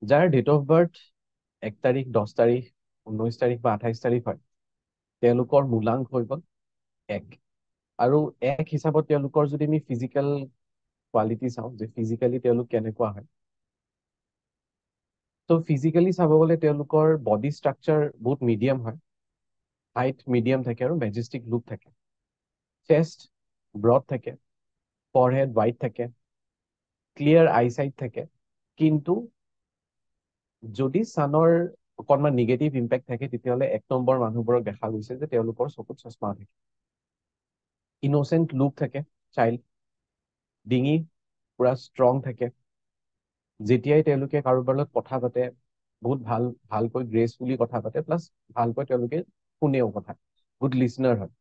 যাৰ date of birth 1 তাৰিখ 10 তাৰিখ 19 তাৰিখ বা 28 তাৰিখ হয় তেওঁলোকৰ মূলাংক হৈ গ'ল 1 আৰু 1 হিচাপত তেওঁলোকৰ যদি আমি ফিজিকেল কোৱালিটি চাওঁ যে ফিজিকেলি তেওঁলোক কেনেকুৱা হয় ত' ফিজিকেলি চাব গ'লে তেওঁলোকৰ বডি ষ্ট্ৰাকচাৰ বহুত মিডিয়াম হয় হাইট মিডিয়াম থাকে আৰু মেজেষ্টিক লুক থাকে চেষ্ট ব্ৰড থাকে ফৰহেড ৱাইড থাকে ক্লিয়াৰ আইচাইট থাকে কিন্তু যদি ছানৰ অকণমান নিগেটিভ ইম্পেক্ট থাকে তেতিয়াহ'লে 1 নম্বৰ মানুহবোৰক দেখা গৈছে যে তেওঁলোকৰ চকুত চশমা থাকে ইন'চেণ্ট লুক থাকে চাইল্ড ডিঙি পুৰা ষ্ট্ৰং থাকে যেতিয়াই তেওঁলোকে কাৰোবাৰ লগত কথা পাতে বহুত ভালকৈ গ্ৰেচফুলি কথা পাতে প্লাছ ভালকৈ তেওঁলোকে শুনেও কথা গুড লিচনাৰ হয়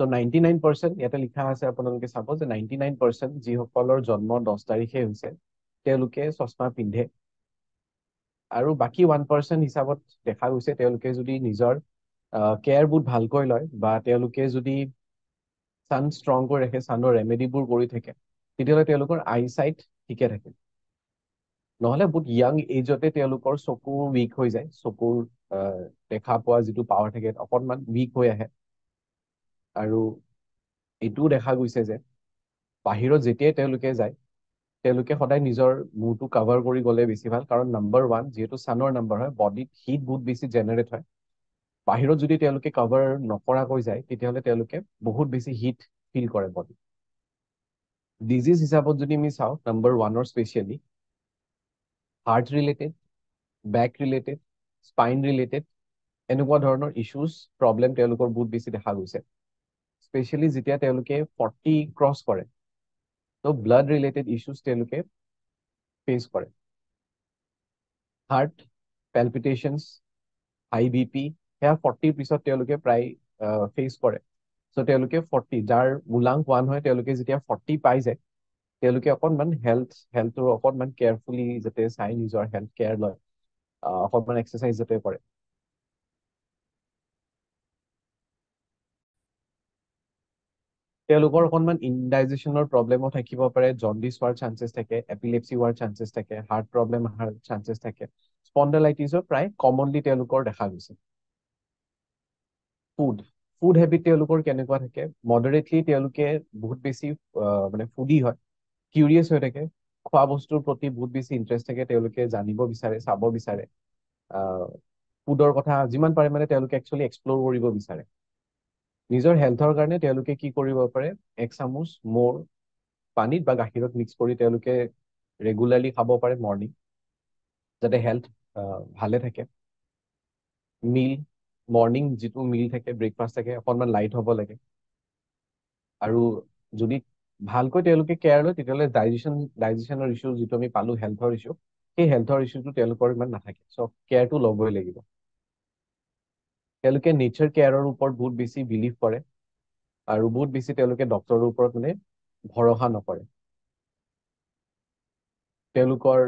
ত' 99% ইয়াতে লিখা আছে আপোনালোকে চাব যে 99% যিসকলৰ জন্ম 10 তাৰিখে হৈছে তেওঁলোকে চশমা পিন্ধে আৰু বাকী 1% হিচাপত দেখা গৈছে তেওঁলোকে যদি নিজৰ কেয়াৰ বহুত ভালকৈ লয় বা তেওঁলোকে যদি ছান ষ্ট্ৰং কৰি ৰাখে ছানৰ ৰেমেডিবোৰ কৰি থাকে তেতিয়াহ'লে তেওঁলোকৰ আইচাইট ঠিকে থাকে নহ'লে বহুত য়াং এজতে তেওঁলোকৰ চকু উইক হৈ যায় চকুৰ দেখা পোৱা যিটো পাৱাৰ থাকে অকণমান উইক হৈ আহে আৰু এইটোও দেখা গৈছে যে বাহিৰত যেতিয়াই তেওঁলোকে যায় তেওঁলোকে সদায় নিজৰ মূৰটো কাভাৰ কৰি গ'লে বেছি ভাল কাৰণ নম্বৰ 1 যিহেতু ছানৰ নম্বৰ হয় বডিত হিট বহুত বেছি জেনেৰেট হয় বাহিৰত যদি তেওঁলোকে কাভাৰ নকৰাকৈ যায় তেতিয়াহ'লে তেওঁলোকে বহুত বেছি হিট ফিল কৰে বডিত ডিজিজ হিচাপত যদি আমি চাওঁ number 1 specially heart related back related spine related এনেকুৱা ধৰণৰ ইছ্যুজ প্ৰব্লেম তেওঁলোকৰ বহুত বেছি দেখা গৈছে স্পেচিয়েলি যেতিয়া তেওঁলোকে 40 ক্ৰছ কৰে ত' ব্লাড ৰিলেটেড ইছ্যুজ তেওঁলোকে ফেচ কৰে হাৰ্ট পেলপিটেশ্যনছ হাই বিপি সেয়া 40 পিছত তেওঁলোকে প্ৰায় ফেচ কৰে চ' তেওঁলোকে 40 যাৰ মূলাংক 1 হয় তেওঁলোকে যেতিয়া 40 পাই যায় তেওঁলোকে অকণমান হেল্থটো অকণমান কেয়াৰফুলি যাতে চাই নিজৰ হেল্থ কেয়াৰ লয় অকণমান এক্সাৰচাইজ যাতে কৰে তেওঁলোকৰ অকণমান ইনডাইজেশ্যনৰ প্ৰব্লেমো থাকিব পাৰে জণ্ডিছ হোৱাৰ চান্সেছ থাকে এপিলেপচি হোৱাৰ চান্সেছ থাকে হাৰ্ট প্ৰব্লেম অহাৰ চান্সেছ থাকে স্পণ্ডাইলাইটিছৰ প্ৰায় কমনলি তেওঁলোকৰ দেখা গৈছে ফুড ফুড হেবিট তেওঁলোকৰ কেনেকুৱা থাকে মডাৰেটলি তেওঁলোকে বহুত বেছি মানে ফুডি হয় কিউৰিয়াছ হৈ থাকে খোৱা বস্তুৰ প্ৰতি বহুত বেছি ইণ্টাৰেষ্ট থাকে তেওঁলোকে জানিব বিচাৰে চাব বিচাৰে ফুডৰ কথা যিমান পাৰে মানে তেওঁলোকে একচুৱেলি এক্সপ্ল'ৰ কৰিব বিচাৰে নিজৰ হেল্থৰ কাৰণে তেওঁলোকে কি কৰিব পাৰে 1 চামুচ মৌ পানীত বা গাখীৰত মিক্স কৰি তেওঁলোকে ৰেগুলাৰলি খাব পাৰে মৰ্ণিং যাতে হেল্থ ভালে থাকে মিল মৰ্ণিং যিটো মিল থাকে ব্ৰেকফাষ্ট থাকে অকণমান লাইট হ'ব লাগে আৰু যদি ভালকৈ তেওঁলোকে কেয়াৰ লয় তেতিয়াহ'লে ডাইজেশ্যনৰ ইছ্যু যিটো আমি পালো হেল্থৰ ইছ্যু সেই হেল্থৰ ইছ্যুটো তেওঁলোকৰ ইমান নাথাকে চ' কেয়াৰটো ল'বই লাগিব তেওঁলোকে নেচাৰ কেয়াৰৰ ওপৰত বহুত বেছি বিলিভ কৰে আৰু বহুত বেছি তেওঁলোকে ডক্তৰৰ ওপৰত মানে ভৰসা নকৰে তেওঁলোকৰ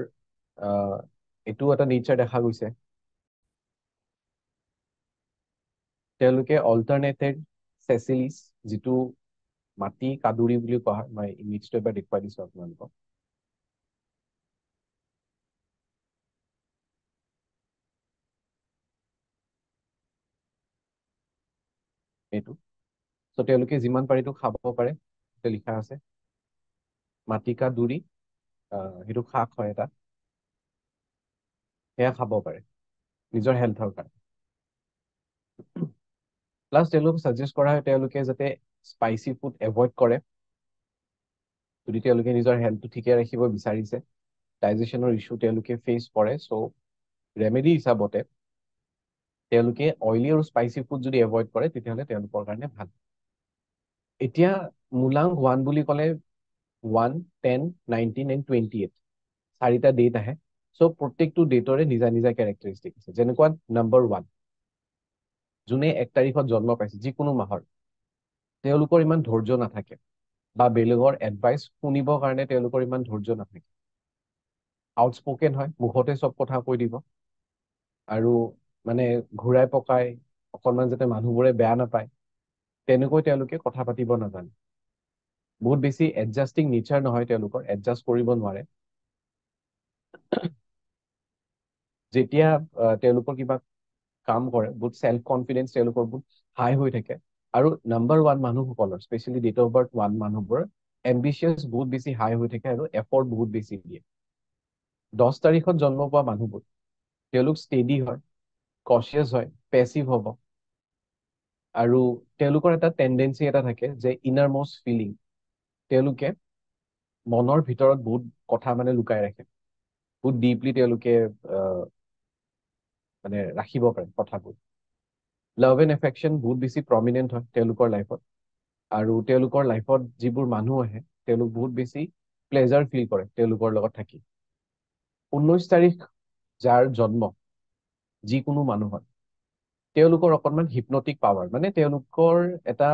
এইটো এটা নেচাৰ দেখা গৈছে তেওঁলোকে অল্টাৰনেটেড চেচিলিছ যিটো মাটি কাদুৰি বুলি কোৱা হয় মই ইমেজটো এবাৰ দেখুৱাই দিছো আপোনালোকক এইটো চ' তেওঁলোকে যিমান পাৰে এইটো খাব পাৰে তাতে লিখা আছে মাটিকা দুৰি সেইটো শাক হয় এটা সেয়া খাব পাৰে নিজৰ হেল্থৰ কাৰণে প্লাছ তেওঁলোকক ছাজেষ্ট কৰা হয় তেওঁলোকে যাতে স্পাইচি ফুড এভইড কৰে যদি তেওঁলোকে নিজৰ হেল্থটো ঠিকে ৰাখিব বিচাৰিছে ডাইজেশ্যনৰ ইছ্যু তেওঁলোকে ফেচ কৰে চ' ৰেমেডি হিচাপতে তেওঁলোকে অইলি আৰু স্পাইচি ফুড যদি এভইড কৰে তেতিয়াহ'লে তেওঁলোকৰ কাৰণে ভাল এতিয়া মূলাংক 1 বুলি ক'লে 1 10 19 এণ্ড 28 4টা ডেট আহে চ' প্ৰত্যেকটো ডেটৰে নিজা নিজা কেৰেক্টাৰিষ্টিক আছে যেনেকুৱা নম্বৰ 1 যোনে 1 তাৰিখত জন্ম পাইছে যিকোনো মাহৰ তেওঁলোকৰ ইমান ধৈৰ্য নাথাকে বা বেলেগৰ এডভাইচ শুনিবৰ কাৰণে তেওঁলোকৰ ইমান ধৈৰ্য নাথাকে আউটস্পকেন হয় মুখতে চব কথা কৈ দিব আৰু মানে ঘূৰাই পকাই অকণমান যাতে মানুহবোৰে বেয়া নাপায় তেনেকৈ তেওঁলোকে কথা পাতিব নাজানে বহুত বেছি এডজাষ্টিং নেচাৰ নহয় তেওঁলোকৰ এডজাষ্ট কৰিব নোৱাৰে যেতিয়া তেওঁলোকৰ কিবা কাম কৰে বহুত চেল্ফ কনফিডেন্স তেওঁলোকৰ বহুত হাই হৈ থাকে আৰু নাম্বাৰ ওৱান মানুহসকলৰ specially date of birth one মানুহবোৰৰ এম্বিচিয়াছ বহুত বেছি হাই হৈ থাকে আৰু এফৰ্ট বহুত বেছি দিয়ে 10 তাৰিখত জন্ম পোৱা মানুহবোৰ তেওঁলোক ষ্টেডি হয় কচিয়াছ হয় পেচিভ হ'ব আৰু তেওঁলোকৰ এটা টেণ্ডেঞ্চি এটা থাকে যে ইনাৰ মষ্ট ফিলিং তেওঁলোকে মনৰ ভিতৰত বহুত কথা মানে লুকাই ৰাখে বহুত ডিপলি তেওঁলোকে আহ, মানে ৰাখিব পাৰে কথাবোৰ লাভ এণ্ড এফেকশ্যন বহুত বেছি প্ৰমিনেণ্ট হয় তেওঁলোকৰ লাইফত আৰু তেওঁলোকৰ লাইফত যিবোৰ মানুহ আহে তেওঁলোক বহুত বেছি প্লেজাৰ ফিল কৰে তেওঁলোকৰ লগত থাকি 19 তাৰিখ যাৰ জন্ম যিকোনো মানুহৰ তেওঁলোকৰ অকণমান হিপনটিক পাৱাৰ মানে তেওঁলোকৰ এটা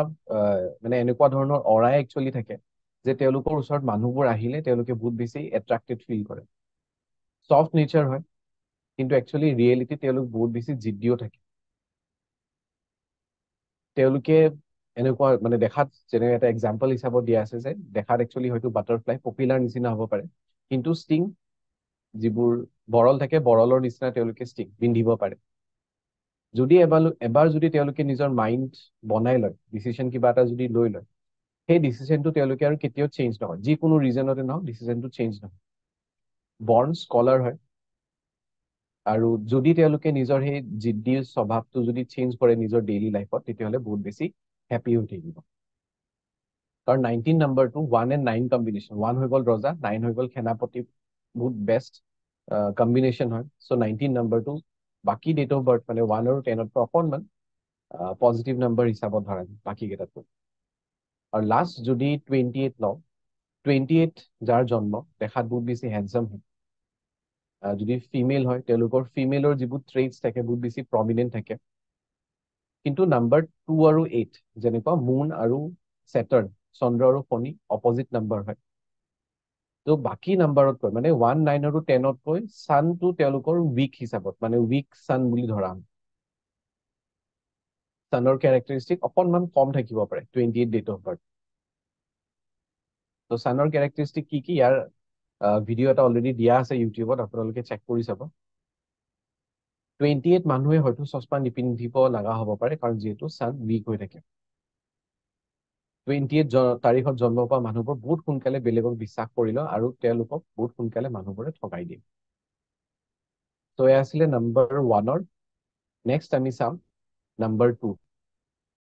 মানে এনেকুৱা ধৰণৰ অৰাই একচুৱেলি থাকে যে তেওঁলোকৰ ওচৰত মানুহবোৰ আহিলে তেওঁলোকে বহুত বেছি এট্ৰাক্টেড ফিল কৰে চফ্ট নেচাৰ হয় কিন্তু একচুৱেলি ৰিয়েলিটি তেওঁলোক বহুত বেছি জিদ্দিও থাকে তেওঁলোকে এনেকুৱা মানে দেখাত যেনে এটা এক্সাম্পল হিচাপত দিয়া আছে যে দেখাত একচুৱেলি হয়তো বাটাৰফ্লাই পপিলাৰ নিচিনা হ'ব পাৰে কিন্তু ষ্টিং যিবোৰ বৰল থাকে বৰলৰ নিচিনা তেওঁলোকে ষ্টিং পিন্ধিব পাৰে যদি এবাৰ যদি তেওঁলোকে নিজৰ মাইণ্ড বনাই লয় ডিচিশ্যন কিবা এটা যদি লৈ লয় সেই ডিচিশ্যনটো তেওঁলোকে আৰু কেতিয়াও চেঞ্জ নহয় যিকোনো ৰিজনতে নহওক ডিচিশ্যনটো চেঞ্জ নহয় বৰ্ণ স্কলাৰ হয় আৰু যদি তেওঁলোকে নিজৰ সেই জিদ্দিৰ স্বভাৱটো যদি চেঞ্জ কৰে নিজৰ ডেইলি লাইফত তেতিয়াহ'লে বহুত বেছি হেপী হৈ থাকিব কাৰণ 19 নাম্বাৰটো 1 and 9 কম্বিনেশ্যন 1 হৈ গ'ল ৰজা 9 হৈ গ'ল সেনাপতি বহুত বেষ্ট কম্বিনেশ্যন হয় চ' 19 নাম্বাৰটো বাকী ডেট অফ বাৰ্থ মানে 1 আৰু 10তকৈ অকণমান পজিটিভ নাম্বাৰ হিচাপত ধৰা বাকী কেইটাতকৈ আৰু লাষ্ট যদি 28 লওঁ 28 যাৰ জন্ম দেখাত বহুত বেছি হেণ্ডচাম হয় যদি ফিমেল হয় তেওঁলোকৰ ফিমেলৰ যিবোৰ ট্ৰেইটছ থাকে বহুত বেছি প্ৰমিনেণ্ট থাকে কিন্তু নাম্বাৰ 2 আৰু 8 যেনেকুৱা মুন আৰু ছেটাৰ্ণ চন্দ্ৰ আৰু শনি অপজিট নাম্বাৰ হয় ত' বাকী নাম্বাৰতকৈ মানে 1 9 আৰু 10তকৈ ছানটো তেওঁলোকৰ উইক হিচাপত মানে উইক ছান বুলি ধৰা হয় ছানৰ কেৰেক্টাৰিষ্টিক অকণমান কম থাকিব পাৰে 28 ডেট অফ বাৰ্থ ত' ছানৰ কেৰেক্টাৰিষ্টিক কি কি ইয়াৰ ভিডিঅ' এটা অলৰেডি দিয়া আছে ইউটিউবত আপোনালোকে চেক কৰি চাব 28 মানুহে হয়তো চশমা নিপিন্ধিব লগা হ'ব পাৰে কাৰণ যিহেতু ছান উইক হৈ থাকে 28 তাৰিখত জন্ম পোৱা মানুহবোৰ বহুত সোনকালে বেলেগক বিশ্বাস কৰি লয় আৰু তেওঁলোকক বহুত সোনকালে মানুহবোৰে ঠগাই দিয়ে ত' এয়া আছিলে নাম্বাৰ 1ৰ নেক্সট আমি চাম নাম্বাৰ 2